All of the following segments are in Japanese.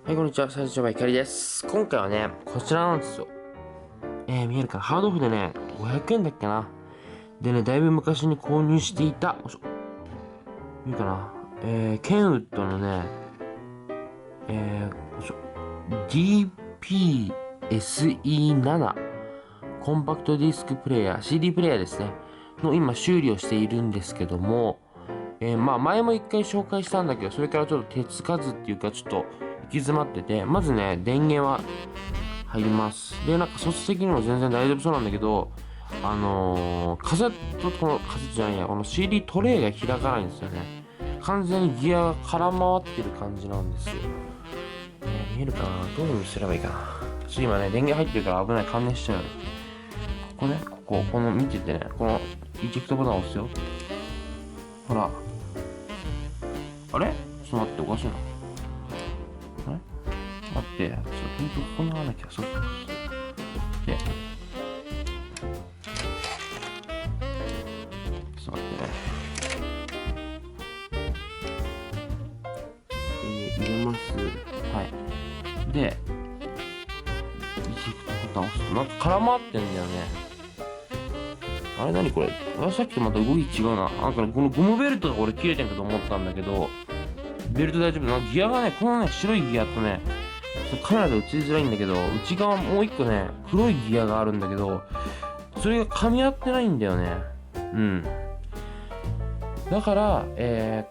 はい、こんにちは。最初はひかりです。今回はね、こちらなんですよ。見えるかな、ハードオフでね、500円だっけな。でね、だいぶ昔に購入していた、見えるかな、ケンウッドのね、DPSE7 コンパクトディスクプレイヤー、CD プレイヤーですね。の今修理をしているんですけども、まあ前も一回紹介したんだけど、それからちょっと手つかずっていうかちょっと行き詰まってて、まずね、電源は入ります。で、なんか素質的にも全然大丈夫そうなんだけど、カセット、このカセットじゃないや、この CD トレイが開かないんですよね。完全にギアが空回ってる感じなんですよ。見えるかな、どういう風にすればいいかな。今ね、電源入ってるから危ない、関連しちゃうよ。ここね、この見ててね、このイジェクトボタンを押すよ。ほら。あれちょっと待って、おかしいな。あれ待って、ほんとここに合わなきゃ、そう。で、ちょっと待ってね。入れます。はい。で、イジェクトボタンを押すと、なんか空回ってんだよね。あれ何これ、さっきとまた動き違うな。なんかこのゴムベルトが俺切れてんかと思ったんだけど、ベルト大丈夫。なんかギアがね、このね、白いギアとね、カメラで映りづらいんだけど、内側もう一個ね、黒いギアがあるんだけど、それが噛み合ってないんだよね。うん。だから、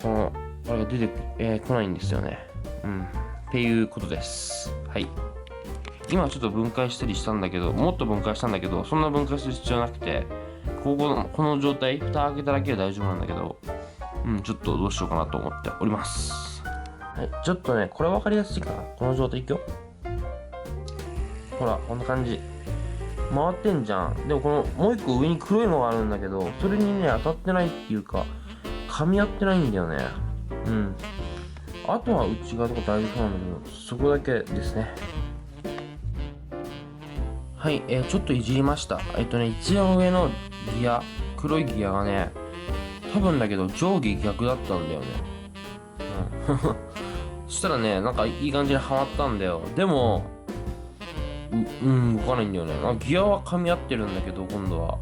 この、あれが出て、来ないんですよね。うん。っていうことです。はい。今ちょっと分解したりしたんだけど、もっと分解したんだけど、そんな分解する必要なくて、この状態、蓋開けただけで大丈夫なんだけど、ちょっとどうしようかなと思っております。はい、ちょっとね、これ分かりやすいかな。この状態いくよ。ほら、こんな感じ。回ってんじゃん。でもこの、もう一個上に黒いのがあるんだけど、それにね、当たってないっていうか、噛み合ってないんだよね。うん。あとは内側とか大丈夫なんだけど、そこだけですね。はい、ちょっといじりました。一番上のギア、黒いギアがね、多分だけど上下逆だったんだよね。そしたらね、なんかいい感じにはまったんだよ。でも、動かないんだよね。ギアは噛み合ってるんだけど、今度は。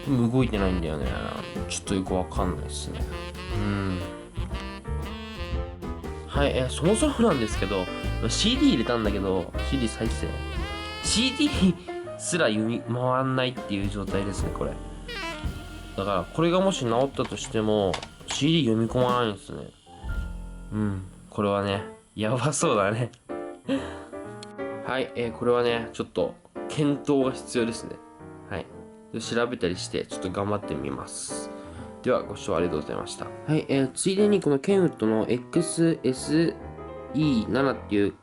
動いてないんだよね。ちょっとよくわかんないですね。はい、そもそもなんですけど、CD 入れたんだけど、CD 再生。CD すら読み回んないっていう状態ですね、これ。だから、これがもし直ったとしても、CD 読み込まないんですね。これはね、やばそうだね。はい、これはね、ちょっと、検討が必要ですね。はい。調べたりして、ちょっと頑張ってみます。では、ご視聴ありがとうございました。はい、ついでにこのケンウッドの XSE7 っていう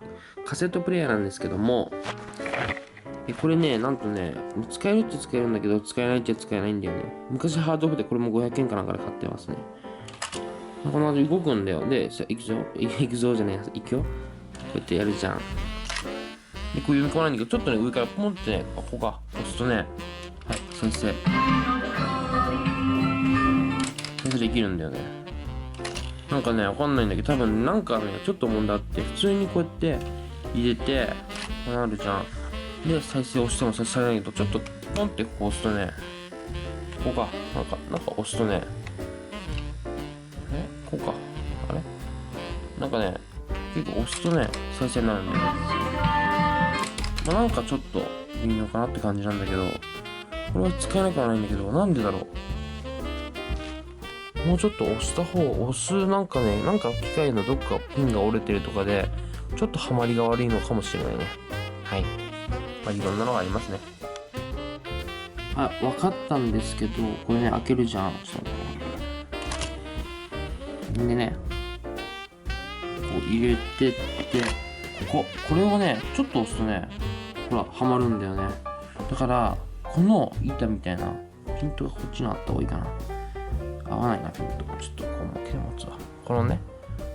カセットプレイヤーなんですけども、これね、なんとね、使えるっちゃ使えるんだけど、使えないっちゃ使えないんだよね。昔ハードオフでこれも500円かなんかで買ってますね。この後動くんだよ。で、行くぞ。行くぞじゃねえや。行くよ。こうやってやるじゃん。で、こう読み込まないんだけど、ちょっとね、上からポンってね、ここか。押すとね、はい、再生。再生できるんだよね。なんかね、わかんないんだけど、多分なんかね、ちょっと問題あって、普通にこうやって入れて、こうなるじゃん。で、再生押しても再生されないけど、ちょっとポンってこう押すとね、ここか。なんか押すとね、こうか。あれなんかね、結構押すとね、再生になるんだよね。なんかちょっと微妙かなって感じなんだけど、これは使えなくはないんだけど、なんでだろう。もうちょっと押した押すなんかね、なんか機械のどっかピンが折れてるとかで、ちょっとハマりが悪いのかもしれないね。はい。いろんなのがありますね。わかったんですけど、これね、開けるじゃん。でね、こう入れてって、これをね、ちょっと押すとね、ほら、はまるんだよね。だから、この板みたいな、ピントがこっちにあった方がいいかな。合わないな、ピント。ちょっとこう手持つわ。このね、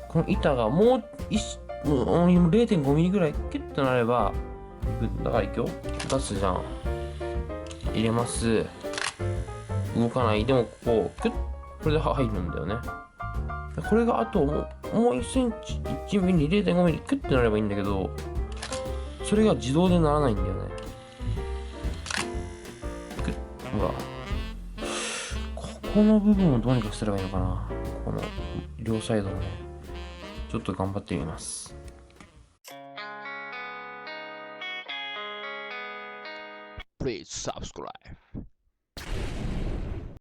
この板がもう 0.5 ミリぐらいキュッとなれば、だからいくよ。出すじゃん。入れます。動かない。でもこれで入るんだよね。これがあともう1センチ、1ミリ、0.5ミリ、クッてなればいいんだけど、それが自動でならないんだよね。クッ、ほら。ここの部分をどうにかすればいいのかな。この両サイドをね。ちょっと頑張ってみます。Please subscribe.